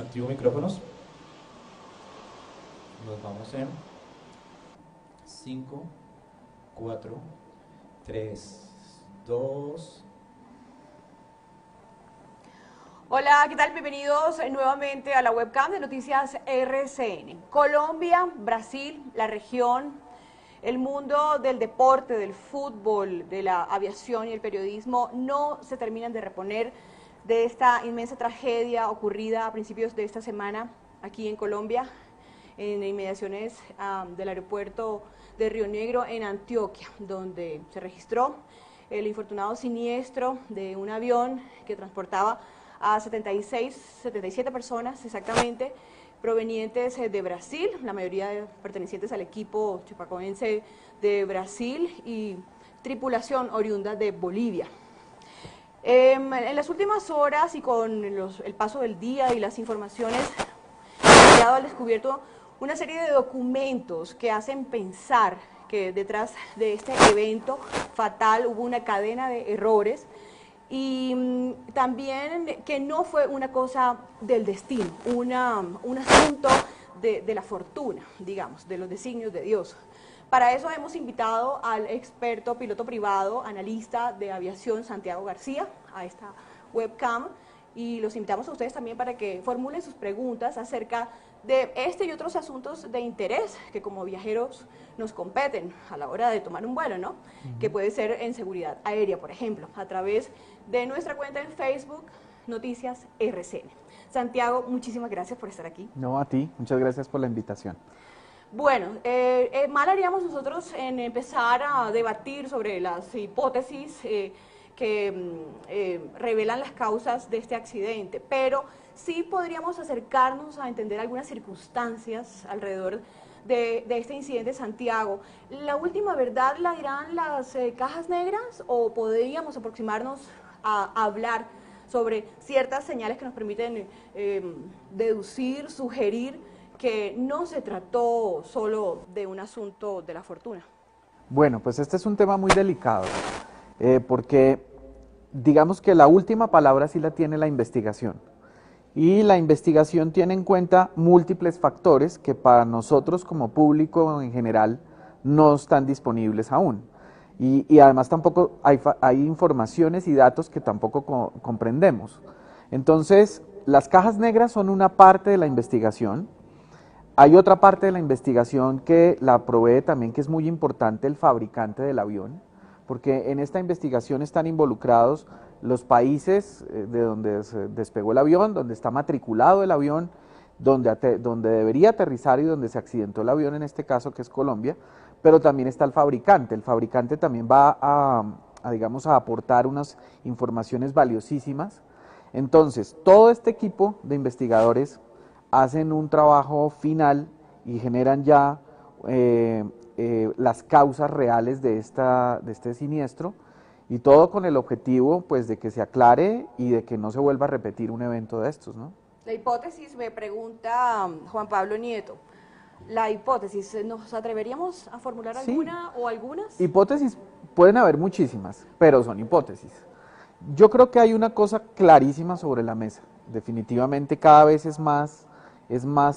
Activo micrófonos. Nos vamos en 5, 4, 3, 2. Hola, ¿qué tal? Bienvenidos nuevamente a la webcam de Noticias RCN. Colombia, Brasil, la región, el mundo del deporte, del fútbol, de la aviación y el periodismo no se terminan de reponer de esta inmensa tragedia ocurrida a principios de esta semana aquí en Colombia, en inmediaciones del aeropuerto de Río Negro en Antioquia, donde se registró el infortunado siniestro de un avión que transportaba a 77 personas exactamente, provenientes de Brasil, la mayoría pertenecientes al equipo chapecoense de Brasil y tripulación oriunda de Bolivia. En las últimas horas y con el paso del día y las informaciones, han quedado al descubierto una serie de documentos que hacen pensar que detrás de este evento fatal hubo una cadena de errores y también que no fue una cosa del destino, un asunto de la fortuna, digamos, de los designios de Dios. Para eso hemos invitado al experto piloto privado, analista de aviación Santiago García, a esta webcam, y los invitamos a ustedes también para que formulen sus preguntas acerca de este y otros asuntos de interés que como viajeros nos competen a la hora de tomar un vuelo, ¿no? Que puede ser en seguridad aérea, por ejemplo, a través de nuestra cuenta en Facebook, Noticias RCN. Santiago, muchísimas gracias por estar aquí. No, a ti, muchas gracias por la invitación. Bueno, mal haríamos nosotros en empezar a debatir sobre las hipótesis que revelan las causas de este accidente, pero sí podríamos acercarnos a entender algunas circunstancias alrededor de este incidente, Santiago. ¿La última verdad la dirán las cajas negras o podríamos aproximarnos a hablar sobre ciertas señales que nos permiten deducir, sugerir que no se trató solo de un asunto de la fortuna? Bueno, pues este es un tema muy delicado, porque digamos que la última palabra sí la tiene la investigación. Y la investigación tiene en cuenta múltiples factores que para nosotros como público en general no están disponibles aún. Y además tampoco hay informaciones y datos que tampoco comprendemos. Entonces, las cajas negras son una parte de la investigación. Hay otra parte de la investigación que la provee también, que es muy importante, el fabricante del avión, porque en esta investigación están involucrados los países de donde se despegó el avión, donde está matriculado el avión, donde debería aterrizar y donde se accidentó el avión, en este caso que es Colombia, pero también está el fabricante. El fabricante también va digamos, a aportar unas informaciones valiosísimas. Entonces, todo este equipo de investigadores hacen un trabajo final y generan ya las causas reales de este siniestro, y todo con el objetivo pues de que se aclare y de que no se vuelva a repetir un evento de estos, ¿no? La hipótesis, me pregunta Juan Pablo Nieto, la hipótesis, ¿nos atreveríamos a formular alguna o algunas? Hipótesis pueden haber muchísimas, pero son hipótesis. Yo creo que hay una cosa clarísima sobre la mesa. Definitivamente cada vez es más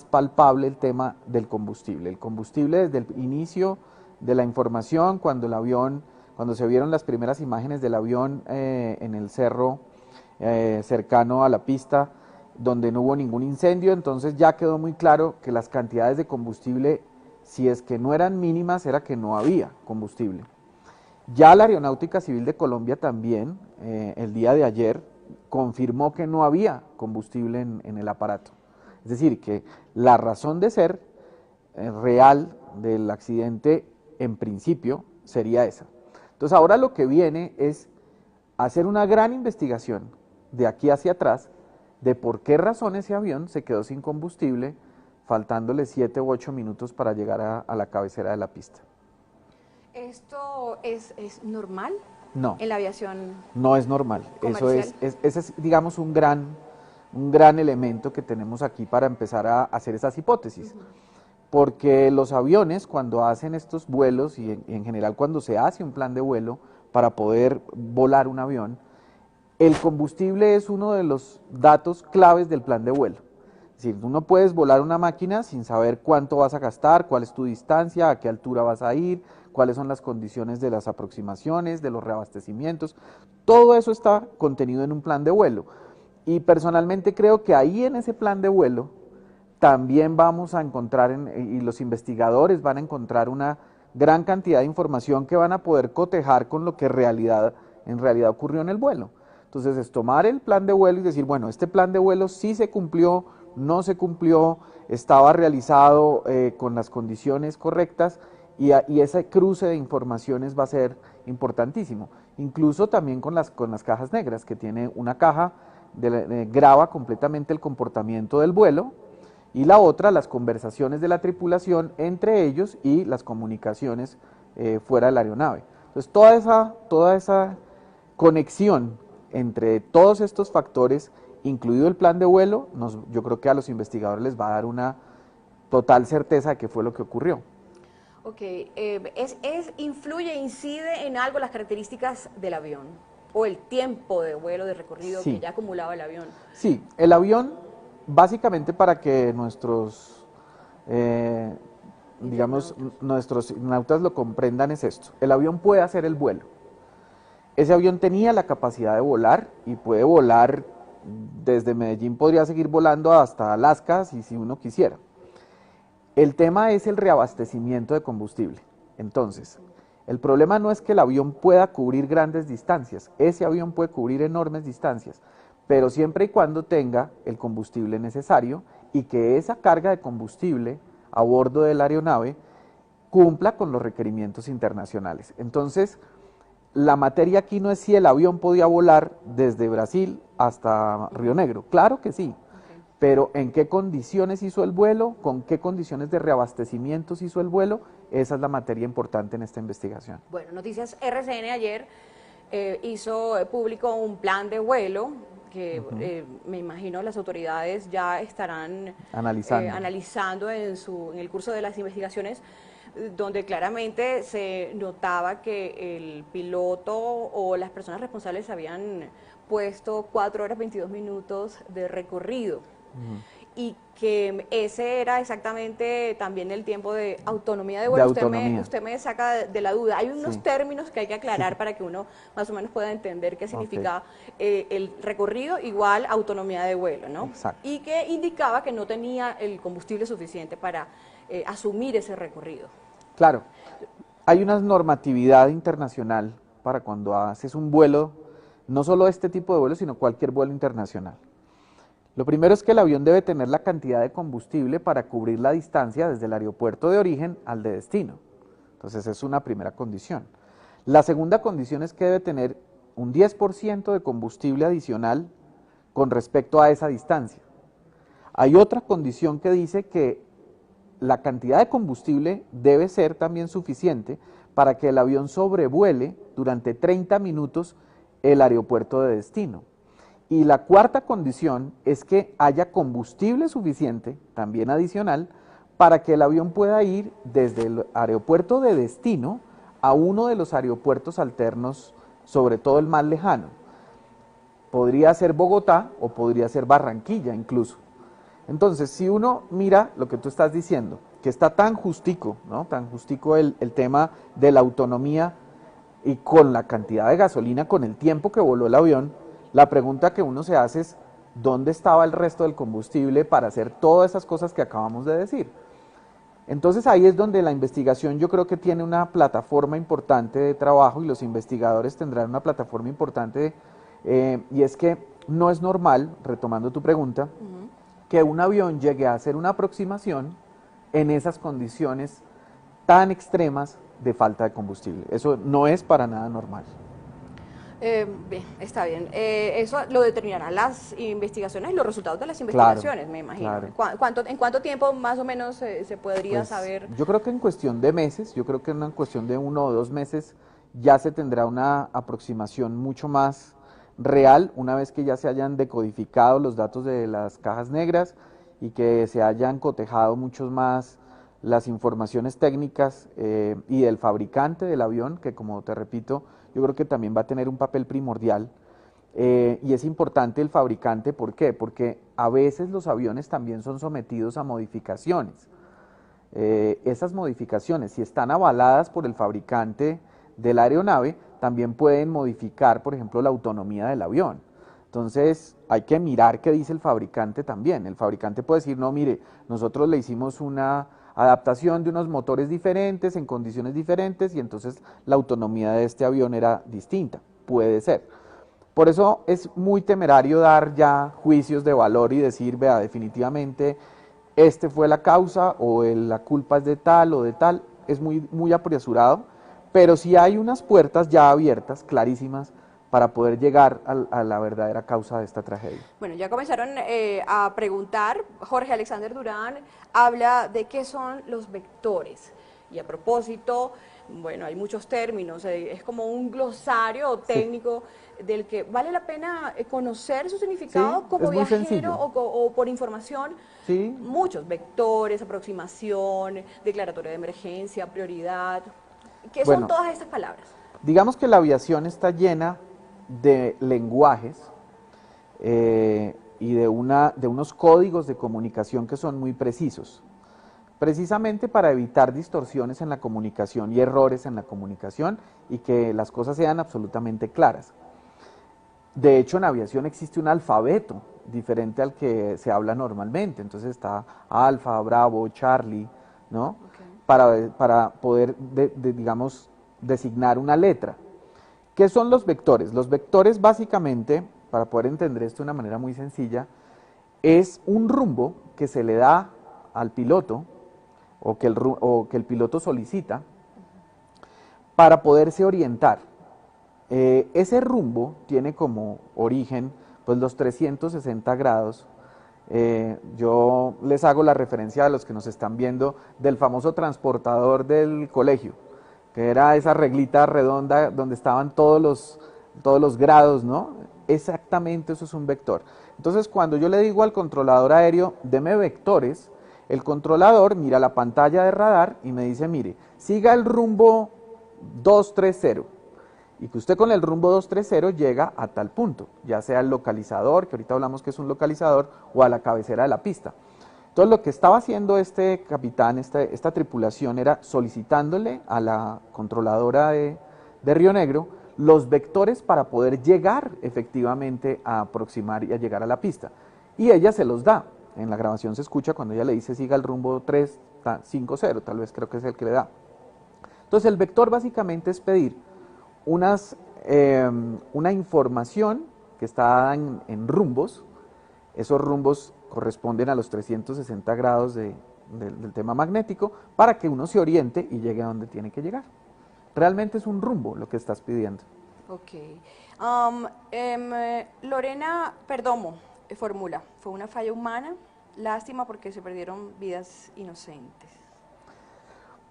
palpable el tema del combustible. El combustible desde el inicio de la información, cuando se vieron las primeras imágenes del avión en el cerro cercano a la pista, donde no hubo ningún incendio, entonces ya quedó muy claro que las cantidades de combustible, si es que no eran mínimas, era que no había combustible. Ya la Aeronáutica Civil de Colombia también, el día de ayer, confirmó que no había combustible en el aparato. Es decir, que la razón de ser real del accidente, en principio, sería esa. Entonces ahora lo que viene es hacer una gran investigación de aquí hacia atrás de por qué razón ese avión se quedó sin combustible, faltándole 7 u 8 minutos para llegar a la cabecera de la pista. ¿Esto es normal? No. En la aviación no es normal. comercial. Ese es, digamos, un gran elemento que tenemos aquí para empezar a hacer esas hipótesis. Porque los aviones, cuando hacen estos vuelos y en general cuando se hace un plan de vuelo para poder volar un avión, el combustible es uno de los datos claves del plan de vuelo. Es decir, tú no puedes volar una máquina sin saber cuánto vas a gastar, cuál es tu distancia, a qué altura vas a ir, cuáles son las condiciones de las aproximaciones, de los reabastecimientos. Todo eso está contenido en un plan de vuelo. Y personalmente creo que ahí en ese plan de vuelo también vamos a encontrar, y los investigadores van a encontrar una gran cantidad de información que van a poder cotejar con lo que en realidad ocurrió en el vuelo. Entonces es tomar el plan de vuelo y decir, bueno, este plan de vuelo sí se cumplió, no se cumplió, estaba realizado con las condiciones correctas, y ese cruce de informaciones va a ser importantísimo. Incluso también con las cajas negras, que tiene una caja graba completamente el comportamiento del vuelo, y la otra, las conversaciones de la tripulación entre ellos y las comunicaciones fuera de la aeronave. Entonces toda esa conexión entre todos estos factores, incluido el plan de vuelo, yo creo que a los investigadores les va a dar una total certeza de qué fue lo que ocurrió. Ok, incide en algo las características del avión o el tiempo de vuelo, de recorrido Sí. que ya acumulaba el avión. Sí, el avión, básicamente para que nuestros nautas lo comprendan, es esto: el avión puede hacer el vuelo. Ese avión tenía la capacidad de volar y puede volar desde Medellín, podría seguir volando hasta Alaska si uno quisiera. El tema es el reabastecimiento de combustible. Entonces, el problema no es que el avión pueda cubrir grandes distancias, ese avión puede cubrir enormes distancias, pero siempre y cuando tenga el combustible necesario y que esa carga de combustible a bordo de la aeronave cumpla con los requerimientos internacionales. Entonces, la materia aquí no es si el avión podía volar desde Brasil hasta Río Negro, claro que sí, pero en qué condiciones hizo el vuelo, con qué condiciones de reabastecimientos hizo el vuelo, esa es la materia importante en esta investigación. Bueno, Noticias RCN ayer hizo público un plan de vuelo que me imagino las autoridades ya estarán analizando en el curso de las investigaciones, donde claramente se notaba que el piloto o las personas responsables habían puesto 4 horas 22 minutos de recorrido. Y que ese era exactamente también el tiempo de autonomía de vuelo. Usted me saca de la duda. Hay unos términos que hay que aclarar para que uno más o menos pueda entender qué significa el recorrido igual autonomía de vuelo, ¿no? Exacto. Y que indicaba que no tenía el combustible suficiente para asumir ese recorrido. Claro, hay una normatividad internacional para cuando haces un vuelo, no solo este tipo de vuelo, sino cualquier vuelo internacional. Lo primero es que el avión debe tener la cantidad de combustible para cubrir la distancia desde el aeropuerto de origen al de destino. Entonces es una primera condición. La segunda condición es que debe tener un 10% de combustible adicional con respecto a esa distancia. Hay otra condición que dice que la cantidad de combustible debe ser también suficiente para que el avión sobrevuele durante 30 minutos el aeropuerto de destino. Y la cuarta condición es que haya combustible suficiente, también adicional, para que el avión pueda ir desde el aeropuerto de destino a uno de los aeropuertos alternos, sobre todo el más lejano. Podría ser Bogotá o podría ser Barranquilla incluso. Entonces, si uno mira lo que tú estás diciendo, que está tan justico, ¿no? Tan justico el tema de la autonomía y con la cantidad de gasolina, con el tiempo que voló el avión, la pregunta que uno se hace es, ¿dónde estaba el resto del combustible para hacer todas esas cosas que acabamos de decir? Entonces ahí es donde la investigación yo creo que tiene una plataforma importante de trabajo y los investigadores tendrán una plataforma importante, y es que no es normal, retomando tu pregunta, que un avión llegue a hacer una aproximación en esas condiciones tan extremas de falta de combustible. Eso no es para nada normal. Bien, está bien. Eso lo determinarán las investigaciones y los resultados de las investigaciones, Claro, me imagino. claro. ¿En cuánto tiempo más o menos se podría Pues, saber? yo creo que en cuestión de meses, yo creo que en una cuestión de 1 o 2 meses ya se tendrá una aproximación mucho más real, una vez que ya se hayan decodificado los datos de las cajas negras y que se hayan cotejado mucho más las informaciones técnicas y del fabricante del avión, que como te repito, yo creo que también va a tener un papel primordial. Y es importante el fabricante, ¿por qué? Porque a veces los aviones también son sometidos a modificaciones. Esas modificaciones, si están avaladas por el fabricante de la aeronave, también pueden modificar, por ejemplo, la autonomía del avión. Entonces, hay que mirar qué dice el fabricante también. El fabricante puede decir, no, mire, nosotros le hicimos una adaptación de unos motores diferentes, en condiciones diferentes, y entonces la autonomía de este avión era distinta. Puede ser. Por eso es muy temerario dar ya juicios de valor y decir, vea, definitivamente este fue la causa o la culpa es de tal o de tal. Es muy apresurado, pero sí hay unas puertas ya abiertas, clarísimas, para poder llegar a la verdadera causa de esta tragedia. Bueno, ya comenzaron a preguntar. Jorge Alexander Durán habla de qué son los vectores. Y a propósito, bueno, hay muchos términos, es como un glosario técnico del que vale la pena conocer su significado Sí, como es muy viajero sencillo. o por información. Sí. Muchos vectores, aproximación, declaratoria de emergencia, prioridad. ¿Qué Bueno, son todas estas palabras? Digamos que la aviación está llena de lenguajes y de unos códigos de comunicación que son muy precisos, precisamente para evitar distorsiones en la comunicación y errores en la comunicación y que las cosas sean absolutamente claras. De hecho, en aviación existe un alfabeto diferente al que se habla normalmente, entonces está Alfa, Bravo, Charlie, ¿no? Okay. Para poder, digamos, designar una letra. ¿Qué son los vectores? Los vectores básicamente, para poder entender esto de una manera muy sencilla, es un rumbo que se le da al piloto o que el piloto solicita para poderse orientar. Ese rumbo tiene como origen pues, los 360 grados. Yo les hago la referencia a los que nos están viendo del famoso transportador del colegio, que era esa reglita redonda donde estaban todos los grados, ¿no? Exactamente eso es un vector. Entonces, cuando yo le digo al controlador aéreo, deme vectores, el controlador mira la pantalla de radar y me dice, mire, siga el rumbo 230, y que usted con el rumbo 230 llega a tal punto, ya sea el localizador, que ahorita hablamos que es un localizador, o a la cabecera de la pista. Entonces lo que estaba haciendo este capitán, esta tripulación, era solicitándole a la controladora de Río Negro los vectores para poder llegar efectivamente a aproximar y a llegar a la pista. Y ella se los da. En la grabación se escucha cuando ella le dice siga el rumbo 350, tal vez creo que es el que le da. Entonces el vector básicamente es pedir una información que está dada en rumbos. Esos rumbos corresponden a los 360 grados del tema magnético para que uno se oriente y llegue a donde tiene que llegar. Realmente es un rumbo lo que estás pidiendo. Ok. Lorena Perdomo formula, fue una falla humana, lástima porque se perdieron vidas inocentes.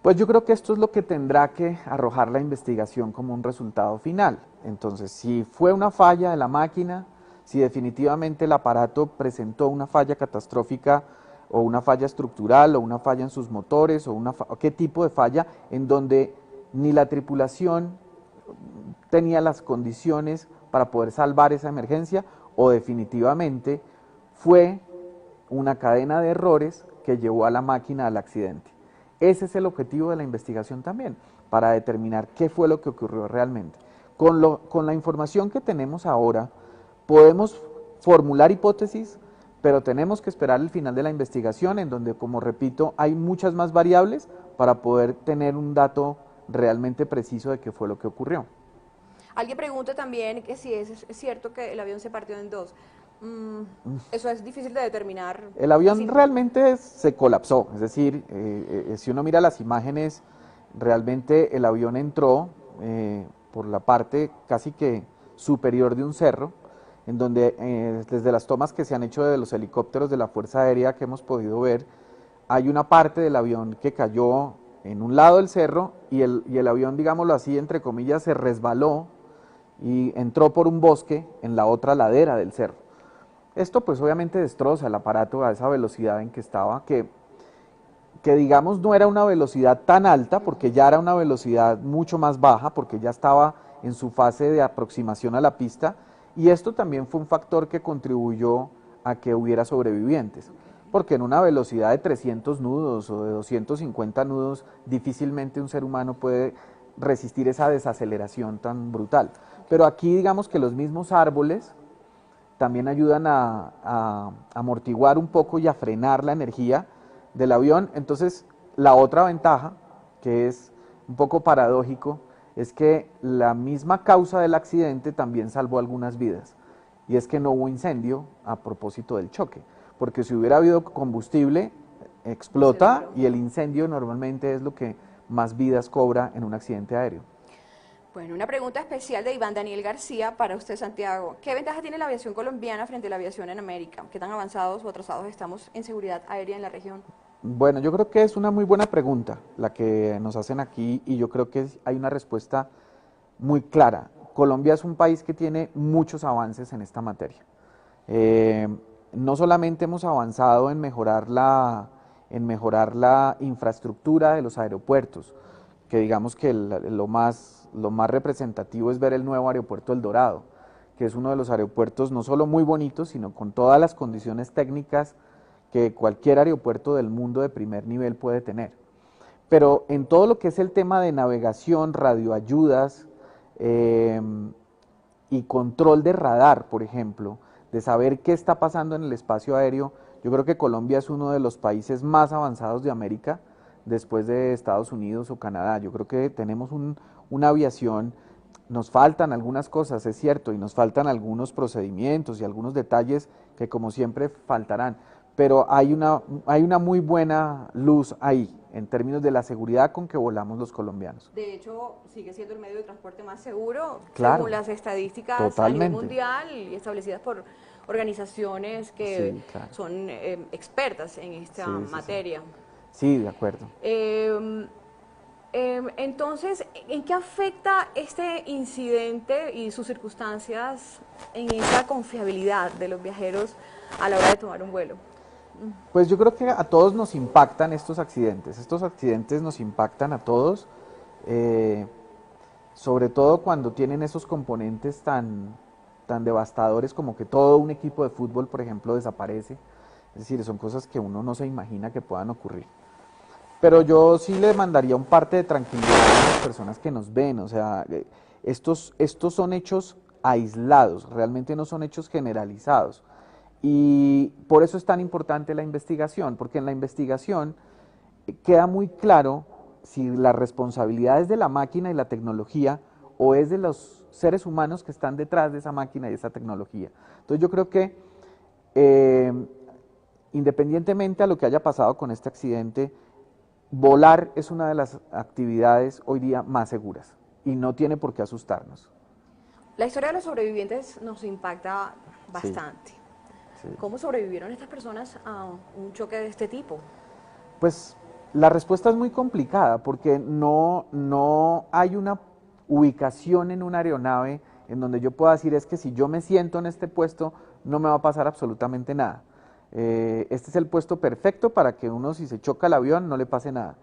Pues yo creo que esto es lo que tendrá que arrojar la investigación como un resultado final. Entonces, si fue una falla de la máquina, si definitivamente el aparato presentó una falla catastrófica o una falla estructural o una falla en sus motores o qué tipo de falla en donde ni la tripulación tenía las condiciones para poder salvar esa emergencia o definitivamente fue una cadena de errores que llevó a la máquina al accidente. Ese es el objetivo de la investigación también, para determinar qué fue lo que ocurrió realmente. Con la información que tenemos ahora, podemos formular hipótesis, pero tenemos que esperar el final de la investigación, en donde, como repito, hay muchas más variables para poder tener un dato realmente preciso de qué fue lo que ocurrió. Alguien pregunta también que si es cierto que el avión se partió en dos. Eso es difícil de determinar. El avión realmente se colapsó, es decir, si uno mira las imágenes, realmente el avión entró por la parte casi que superior de un cerro, en donde desde las tomas que se han hecho de los helicópteros de la Fuerza Aérea que hemos podido ver, hay una parte del avión que cayó en un lado del cerro y el avión, digámoslo así, entre comillas, se resbaló y entró por un bosque en la otra ladera del cerro. Esto pues obviamente destroza el aparato a esa velocidad en que estaba, que digamos no era una velocidad tan alta, porque ya era una velocidad mucho más baja, porque ya estaba en su fase de aproximación a la pista, Y esto también fue un factor que contribuyó a que hubiera sobrevivientes, porque en una velocidad de 300 nudos o de 250 nudos, difícilmente un ser humano puede resistir esa desaceleración tan brutal. Pero aquí digamos que los mismos árboles también ayudan a amortiguar un poco y a frenar la energía del avión. Entonces, la otra ventaja, que es un poco paradójico, es que la misma causa del accidente también salvó algunas vidas, y es que no hubo incendio a propósito del choque, porque si hubiera habido combustible, explota, y el incendio normalmente es lo que más vidas cobra en un accidente aéreo. Bueno, una pregunta especial de Iván Daniel García para usted, Santiago. ¿Qué ventaja tiene la aviación colombiana frente a la aviación en América? ¿Qué tan avanzados o atrasados estamos en seguridad aérea en la región? Bueno, yo creo que es una muy buena pregunta la que nos hacen aquí, y yo creo que hay una respuesta muy clara. Colombia es un país que tiene muchos avances en esta materia. No solamente hemos avanzado en mejorar la infraestructura de los aeropuertos, que digamos que lo más representativo es ver el nuevo aeropuerto El Dorado, que es uno de los aeropuertos no solo muy bonitos, sino con todas las condiciones técnicas que cualquier aeropuerto del mundo de primer nivel puede tener. Pero en todo lo que es el tema de navegación, radioayudas y control de radar, por ejemplo, de saber qué está pasando en el espacio aéreo, yo creo que Colombia es uno de los países más avanzados de América, después de Estados Unidos o Canadá. Yo creo que tenemos una aviación, nos faltan algunas cosas, es cierto, y nos faltan algunos procedimientos y algunos detalles que como siempre faltarán, pero hay una muy buena luz ahí, en términos de la seguridad con que volamos los colombianos. De hecho, sigue siendo el medio de transporte más seguro, claro, según las estadísticas totalmente. a nivel mundial y establecidas por organizaciones que sí, claro. son expertas en esta materia. Sí, de acuerdo. Entonces, ¿en qué afecta este incidente y sus circunstancias en esa confiabilidad de los viajeros a la hora de tomar un vuelo? Pues yo creo que a todos nos impactan estos accidentes nos impactan a todos, sobre todo cuando tienen esos componentes tan devastadores como que todo un equipo de fútbol, por ejemplo, desaparece. Es decir, son cosas que uno no se imagina que puedan ocurrir. Pero yo sí le mandaría un parte de tranquilidad a las personas que nos ven, o sea, estos son hechos aislados, realmente no son hechos generalizados. Y por eso es tan importante la investigación, porque en la investigación queda muy claro si la responsabilidad es de la máquina y la tecnología o es de los seres humanos que están detrás de esa máquina y esa tecnología. Entonces yo creo que independientemente a lo que haya pasado con este accidente, volar es una de las actividades hoy día más seguras y no tiene por qué asustarnos. La historia de los sobrevivientes nos impacta bastante. Sí. ¿Cómo sobrevivieron estas personas a un choque de este tipo? Pues la respuesta es muy complicada porque no hay una ubicación en una aeronave en donde yo pueda decir es que si yo me siento en este puesto no me va a pasar absolutamente nada. Este es el puesto perfecto para que uno, si se choca el avión, no le pase nada.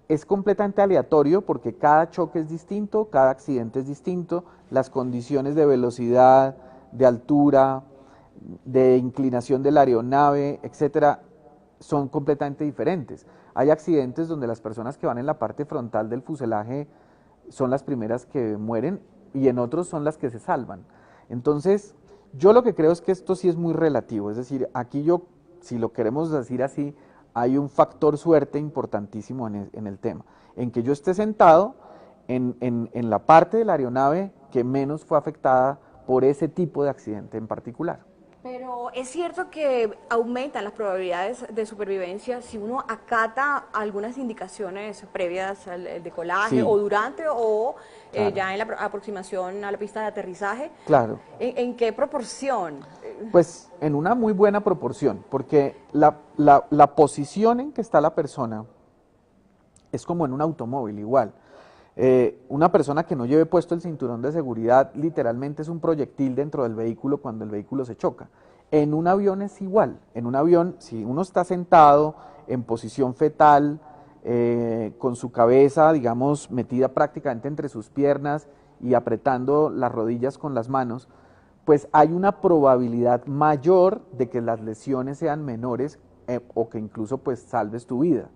Es completamente aleatorio porque cada choque es distinto, cada accidente es distinto, las condiciones de velocidad, de altura, de inclinación de la aeronave, etcétera, son completamente diferentes. Hay accidentes donde las personas que van en la parte frontal del fuselaje son las primeras que mueren y en otros son las que se salvan. Entonces, yo lo que creo es que esto sí es muy relativo, es decir, aquí si lo queremos decir así, hay un factor suerte importantísimo en el tema, en que yo esté sentado en la parte de la aeronave que menos fue afectada por ese tipo de accidente en particular. Pero es cierto que aumentan las probabilidades de supervivencia si uno acata algunas indicaciones previas al decolaje, sí, o durante o claro, ya en la aproximación a la pista de aterrizaje. Claro. ¿En qué proporción? Pues en una muy buena proporción, porque la posición en que está la persona es como en un automóvil igual. Una persona que no lleve puesto el cinturón de seguridad literalmente es un proyectil dentro del vehículo cuando el vehículo se choca. En un avión es igual. En un avión, si uno está sentado en posición fetal, con su cabeza, digamos, metida prácticamente entre sus piernas y apretando las rodillas con las manos, pues hay una probabilidad mayor de que las lesiones sean menores o que incluso pues salves tu vida.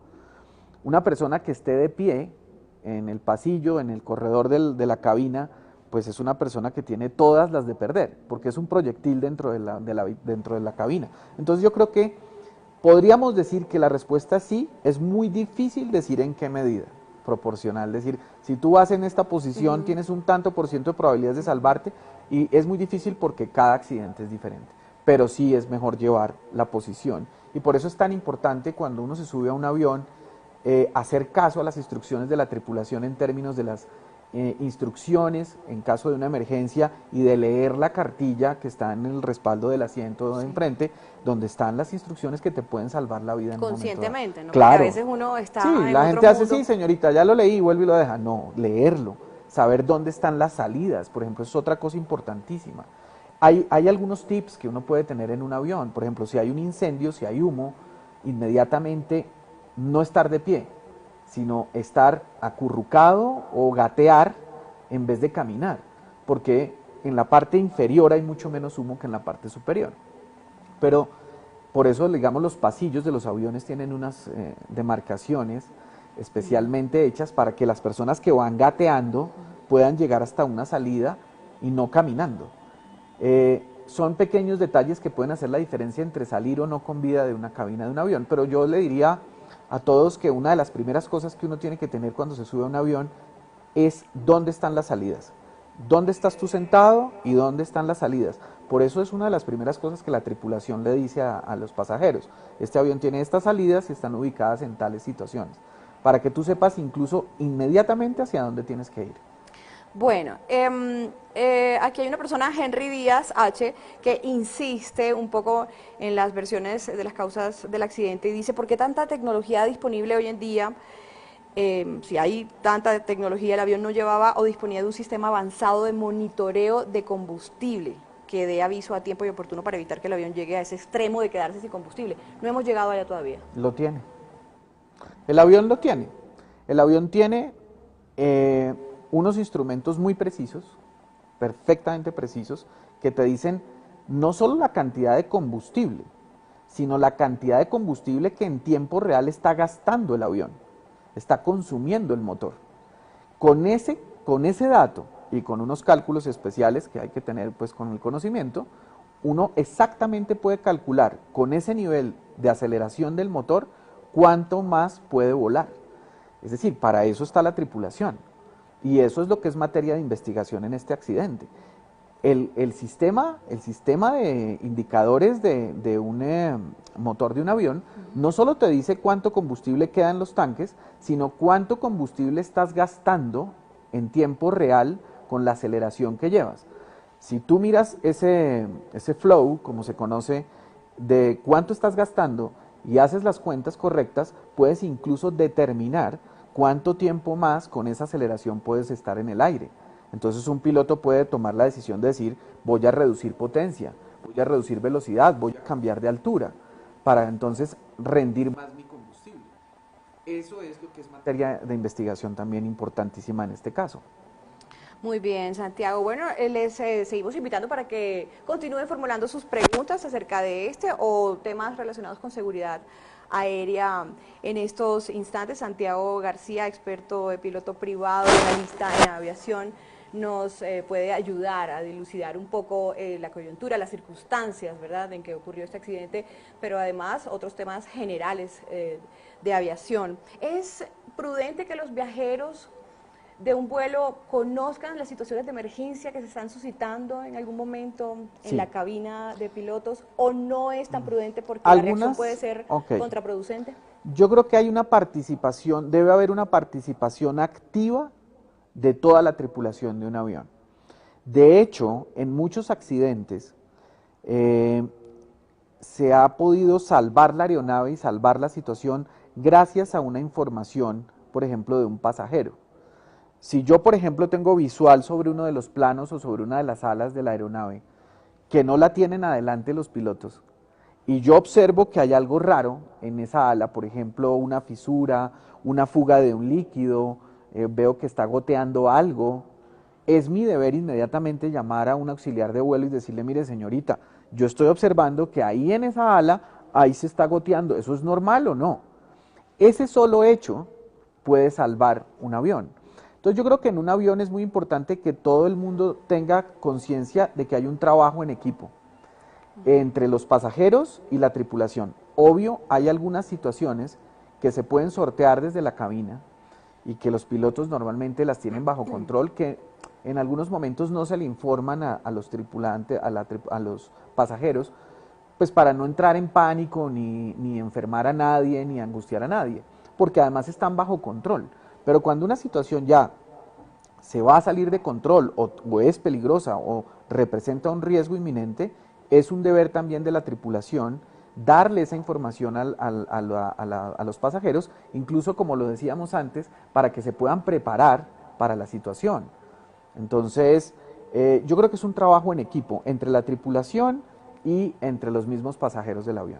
Una persona que esté de pie en el pasillo, en el corredor de la cabina, pues es una persona que tiene todas las de perder, porque es un proyectil dentro de la cabina. Entonces yo creo que podríamos decir que la respuesta sí, es muy difícil decir en qué medida, proporcional, decir, si tú vas en esta posición tienes un tanto por ciento de probabilidades de salvarte, y es muy difícil porque cada accidente es diferente, pero sí es mejor llevar la posición, y por eso es tan importante cuando uno se sube a un avión, hacer caso a las instrucciones de la tripulación en términos de las instrucciones en caso de una emergencia y de leer la cartilla que está en el respaldo del asiento de enfrente, donde están las instrucciones que te pueden salvar la vida en un momento dado. Conscientemente, ¿no? Claro. Porque a veces uno está Sí, en la otro gente hace, mundo. sí, señorita, ya lo leí, vuelve y lo deja. No, leerlo, saber dónde están las salidas, por ejemplo, es otra cosa importantísima. Hay algunos tips que uno puede tener en un avión, por ejemplo, si hay un incendio, si hay humo, inmediatamente no estar de pie, sino estar acurrucado o gatear en vez de caminar, porque en la parte inferior hay mucho menos humo que en la parte superior. Pero por eso, digamos, los pasillos de los aviones tienen unas demarcaciones especialmente hechas para que las personas que van gateando puedan llegar hasta una salida y no caminando. Son pequeños detalles que pueden hacer la diferencia entre salir o no con vida de una cabina de un avión, pero yo le diría a todos que una de las primeras cosas que uno tiene que tener cuando se sube a un avión es dónde están las salidas, dónde estás tú sentado y dónde están las salidas. Por eso es una de las primeras cosas que la tripulación le dice a los pasajeros: este avión tiene estas salidas y están ubicadas en tales situaciones, para que tú sepas incluso inmediatamente hacia dónde tienes que ir. Bueno, aquí hay una persona, Henry Díaz H., que insiste un poco en las versiones de las causas del accidente y dice: ¿por qué tanta tecnología disponible hoy en día? Si hay tanta tecnología, el avión no llevaba o disponía de un sistema avanzado de monitoreo de combustible que dé aviso a tiempo y oportuno para evitar que el avión llegue a ese extremo de quedarse sin combustible. No hemos llegado allá todavía. Lo tiene. El avión lo tiene. El avión tiene unos instrumentos muy precisos, perfectamente precisos, que te dicen no solo la cantidad de combustible, sino la cantidad de combustible que en tiempo real está gastando el avión, está consumiendo el motor. Con ese dato y con unos cálculos especiales que hay que tener pues con el conocimiento, uno exactamente puede calcular con ese nivel de aceleración del motor cuánto más puede volar. Es decir, para eso está la tripulación. Y eso es lo que es materia de investigación en este accidente. El sistema de indicadores de un motor de un avión no solo te dice cuánto combustible queda en los tanques, sino cuánto combustible estás gastando en tiempo real con la aceleración que llevas. Si tú miras ese flow, como se conoce, de cuánto estás gastando y haces las cuentas correctas, puedes incluso determinar cuánto tiempo más con esa aceleración puedes estar en el aire. Entonces un piloto puede tomar la decisión de decir: voy a reducir potencia, voy a reducir velocidad, voy a cambiar de altura, para entonces rendir más mi combustible. Eso es lo que es materia de investigación también importantísima en este caso. Muy bien, Santiago. Bueno, les seguimos invitando para que continúen formulando sus preguntas acerca de este o temas relacionados con seguridad aérea en estos instantes. Santiago García, experto de piloto privado, analista en aviación, nos puede ayudar a dilucidar un poco la coyuntura, las circunstancias, ¿verdad?, en que ocurrió este accidente, pero además otros temas generales de aviación. ¿Es prudente que los viajeros de un vuelo conozcan las situaciones de emergencia que se están suscitando en algún momento en la cabina de pilotos, o no es tan prudente porque la reacción puede ser contraproducente? Yo creo que hay una participación, debe haber una participación activa de toda la tripulación de un avión. De hecho, en muchos accidentes se ha podido salvar la aeronave y salvar la situación gracias a una información, por ejemplo, de un pasajero. Si yo, por ejemplo, tengo visual sobre uno de los planos o sobre una de las alas de la aeronave, que no la tienen adelante los pilotos, y yo observo que hay algo raro en esa ala, por ejemplo, una fisura, una fuga de un líquido, veo que está goteando algo, es mi deber inmediatamente llamar a un auxiliar de vuelo y decirle, mire señorita, yo estoy observando que ahí en esa ala, ahí se está goteando, ¿eso es normal o no? Ese solo hecho puede salvar un avión. Entonces yo creo que en un avión es muy importante que todo el mundo tenga conciencia de que hay un trabajo en equipo entre los pasajeros y la tripulación. Obvio, hay algunas situaciones que se pueden sortear desde la cabina y que los pilotos normalmente las tienen bajo control, que en algunos momentos no se le informan a los tripulantes, a los pasajeros, pues para no entrar en pánico, ni enfermar a nadie, ni angustiar a nadie, porque además están bajo control. Pero cuando una situación ya se va a salir de control o es peligrosa o representa un riesgo inminente, es un deber también de la tripulación darle esa información a los pasajeros, incluso como lo decíamos antes, para que se puedan preparar para la situación. Entonces, yo creo que es un trabajo en equipo entre la tripulación y entre los mismos pasajeros del avión.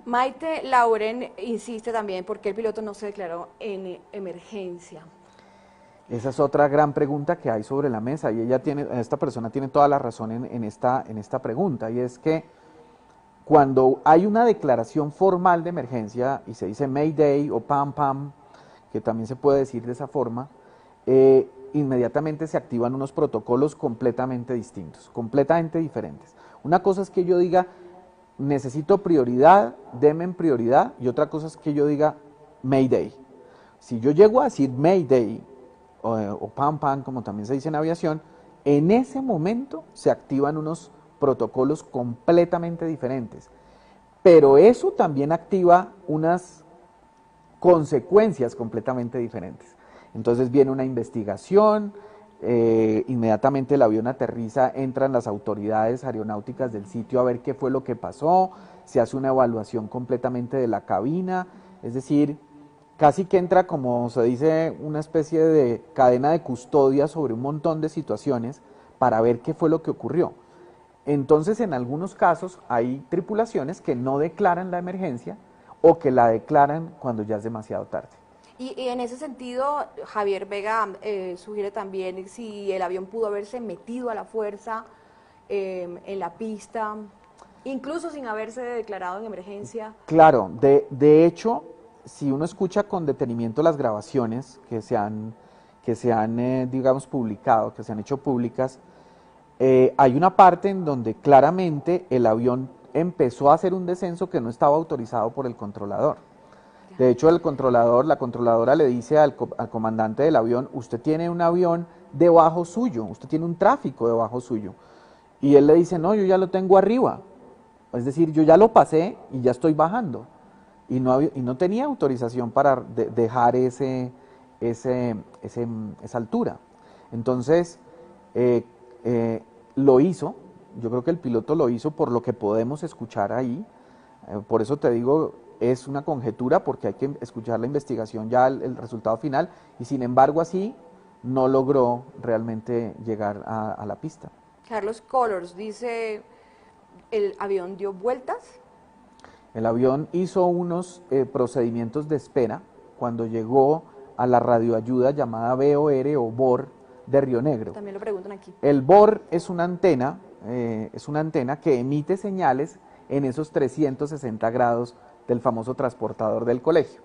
Maite Lauren insiste también por qué el piloto no se declaró en emergencia. Esa es otra gran pregunta que hay sobre la mesa y esta persona tiene toda la razón en esta pregunta, y es que cuando hay una declaración formal de emergencia y se dice Mayday o Pam Pam, que también se puede decir de esa forma, inmediatamente se activan unos protocolos completamente distintos, completamente diferentes. Una cosa es que yo diga, necesito prioridad, deme en prioridad, y otra cosa es que yo diga Mayday. Si yo llego a decir Mayday o Pam Pam, como también se dice en aviación, en ese momento se activan unos protocolos completamente diferentes. Pero eso también activa unas consecuencias completamente diferentes. Entonces viene una investigación, inmediatamente el avión aterriza, entran las autoridades aeronáuticas del sitio a ver qué fue lo que pasó, se hace una evaluación completamente de la cabina, es decir, casi que entra, como se dice, una especie de cadena de custodia sobre un montón de situaciones para ver qué fue lo que ocurrió. Entonces, en algunos casos hay tripulaciones que no declaran la emergencia o que la declaran cuando ya es demasiado tarde. Y en ese sentido, Javier Vega sugiere también si el avión pudo haberse metido a la fuerza en la pista, incluso sin haberse declarado en emergencia. Claro, de hecho, si uno escucha con detenimiento las grabaciones que se han digamos, publicado, que se han hecho públicas, hay una parte en donde claramente el avión empezó a hacer un descenso que no estaba autorizado por el controlador. De hecho, la controladora le dice al comandante del avión, usted tiene un avión debajo suyo, usted tiene un tráfico debajo suyo. Y él le dice, no, yo ya lo tengo arriba. Es decir, yo ya lo pasé y ya estoy bajando. Y no tenía autorización para dejar esa altura. Entonces, lo hizo, yo creo que el piloto lo hizo por lo que podemos escuchar ahí. Por eso te digo, es una conjetura porque hay que escuchar la investigación, ya el resultado final, y sin embargo así no logró realmente llegar a la pista. Carlos Colors dice, ¿el avión dio vueltas? El avión hizo unos procedimientos de espera cuando llegó a la radioayuda llamada BOR o BOR de Río Negro. También lo preguntan aquí. El BOR es una antena que emite señales en esos 360 grados del famoso transportador del colegio.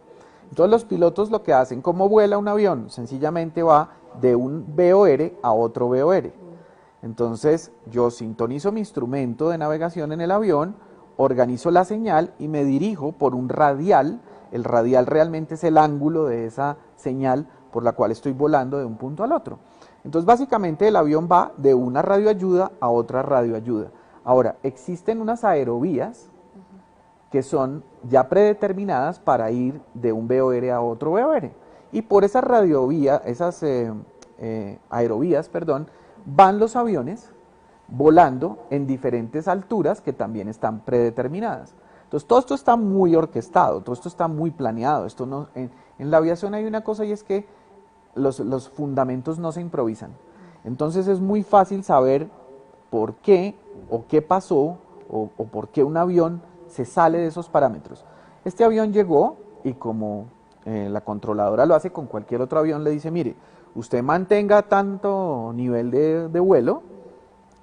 Entonces los pilotos lo que hacen, ¿cómo vuela un avión? Sencillamente va de un BOR a otro BOR. Entonces yo sintonizo mi instrumento de navegación en el avión, organizo la señal y me dirijo por un radial. El radial realmente es el ángulo de esa señal por la cual estoy volando de un punto al otro. Entonces básicamente el avión va de una radioayuda a otra radioayuda. Ahora, existen unas aerovías que son ya predeterminadas para ir de un BOR a otro BOR. Y por esas aerovías, van los aviones volando en diferentes alturas que también están predeterminadas. Entonces todo esto está muy orquestado, todo esto está muy planeado. En la aviación hay una cosa y es que los fundamentos no se improvisan. Entonces es muy fácil saber por qué o qué pasó o por qué un avión se sale de esos parámetros. Este avión llegó y como la controladora lo hace con cualquier otro avión, le dice, mire, usted mantenga tanto nivel de vuelo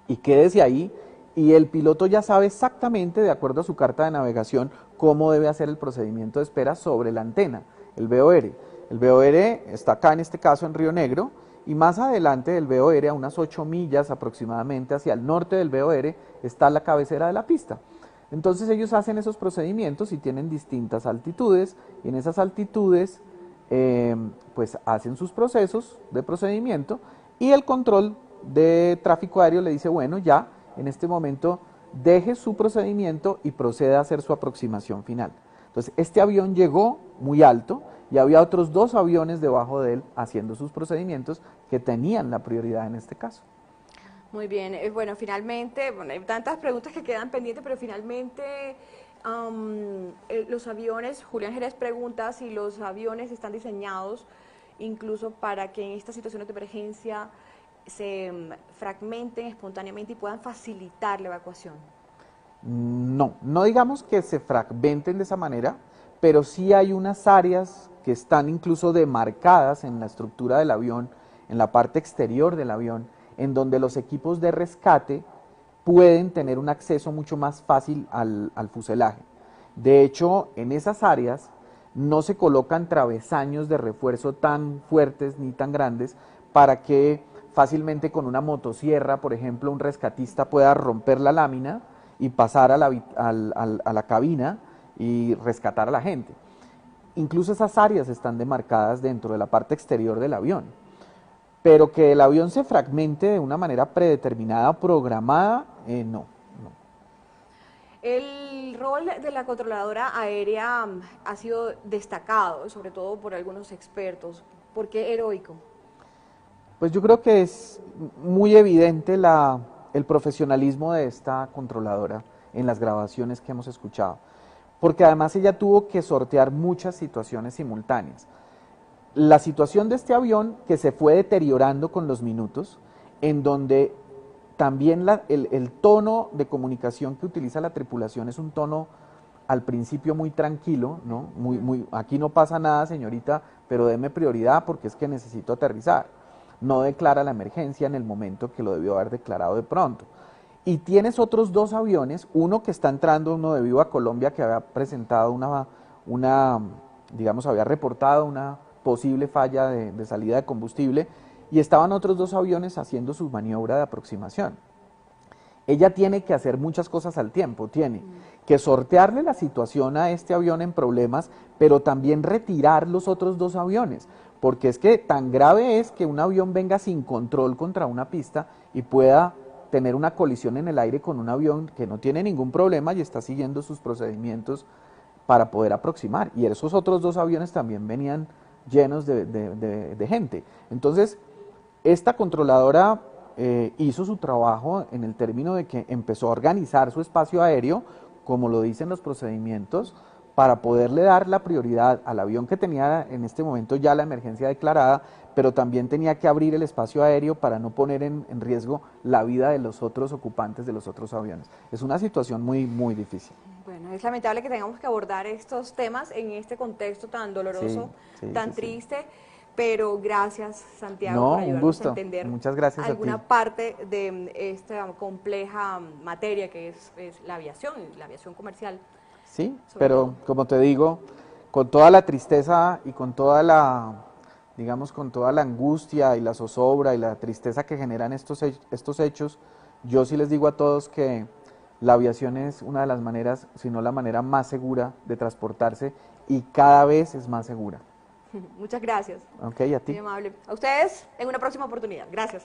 y quédese ahí, y el piloto ya sabe exactamente, de acuerdo a su carta de navegación, cómo debe hacer el procedimiento de espera sobre la antena, el VOR. El VOR está acá en este caso en Río Negro, y más adelante del VOR, a unas 8 millas aproximadamente hacia el norte del VOR, está la cabecera de la pista. Entonces ellos hacen esos procedimientos y tienen distintas altitudes, y en esas altitudes pues hacen sus procesos de procedimiento, y el control de tráfico aéreo le dice, bueno, ya en este momento deje su procedimiento y proceda a hacer su aproximación final. Entonces este avión llegó muy alto y había otros 2 aviones debajo de él haciendo sus procedimientos que tenían la prioridad en este caso. Muy bien, bueno, finalmente, bueno, hay tantas preguntas que quedan pendientes, pero finalmente los aviones, Julián Jerez pregunta si los aviones están diseñados incluso para que en estas situaciones de emergencia se fragmenten espontáneamente y puedan facilitar la evacuación. No, no digamos que se fragmenten de esa manera, pero sí hay unas áreas que están incluso demarcadas en la estructura del avión, en la parte exterior del avión, en donde los equipos de rescate pueden tener un acceso mucho más fácil al fuselaje. De hecho, en esas áreas no se colocan travesaños de refuerzo tan fuertes ni tan grandes para que fácilmente con una motosierra, por ejemplo, un rescatista pueda romper la lámina y pasar a la cabina y rescatar a la gente. Incluso esas áreas están demarcadas dentro de la parte exterior del avión. Pero que el avión se fragmente de una manera predeterminada, programada, no. El rol de la controladora aérea ha sido destacado, sobre todo por algunos expertos. ¿Por qué heroico? Pues yo creo que es muy evidente el profesionalismo de esta controladora en las grabaciones que hemos escuchado, porque además ella tuvo que sortear muchas situaciones simultáneas. La situación de este avión que se fue deteriorando con los minutos, en donde también el tono de comunicación que utiliza la tripulación es un tono al principio muy tranquilo, ¿no? Aquí no pasa nada, señorita, pero deme prioridad porque es que necesito aterrizar. No declara la emergencia en el momento que lo debió haber declarado de pronto. Y tienes otros 2 aviones, uno que está entrando, uno de Viva Colombia, que había presentado digamos, había reportado una posible falla de salida de combustible, y estaban otros 2 aviones haciendo su maniobra de aproximación. Ella tiene que hacer muchas cosas al tiempo, tiene que sortearle la situación a este avión en problemas, pero también retirar los otros 2 aviones, porque es que tan grave es que un avión venga sin control contra una pista y pueda tener una colisión en el aire con un avión que no tiene ningún problema y está siguiendo sus procedimientos para poder aproximar. Y esos otros 2 aviones también venían llenos de gente. Entonces, esta controladora hizo su trabajo en el término de que empezó a organizar su espacio aéreo, como lo dicen los procedimientos, para poderle dar la prioridad al avión que tenía en este momento ya la emergencia declarada, pero también tenía que abrir el espacio aéreo para no poner en riesgo la vida de los otros ocupantes de los otros aviones. Es una situación muy, muy difícil. Bueno, es lamentable que tengamos que abordar estos temas en este contexto tan doloroso, tan triste, pero gracias, Santiago, por ayudarnos a entender Muchas gracias alguna parte de esta compleja materia que es la aviación comercial. Sí, pero como te digo, con toda la tristeza y con toda digamos, con toda la angustia y la zozobra y la tristeza que generan estos hechos, yo sí les digo a todos que la aviación es una de las maneras, si no la manera más segura de transportarse, y cada vez es más segura. Muchas gracias. Ok, a ti. Muy amable. A ustedes en una próxima oportunidad. Gracias.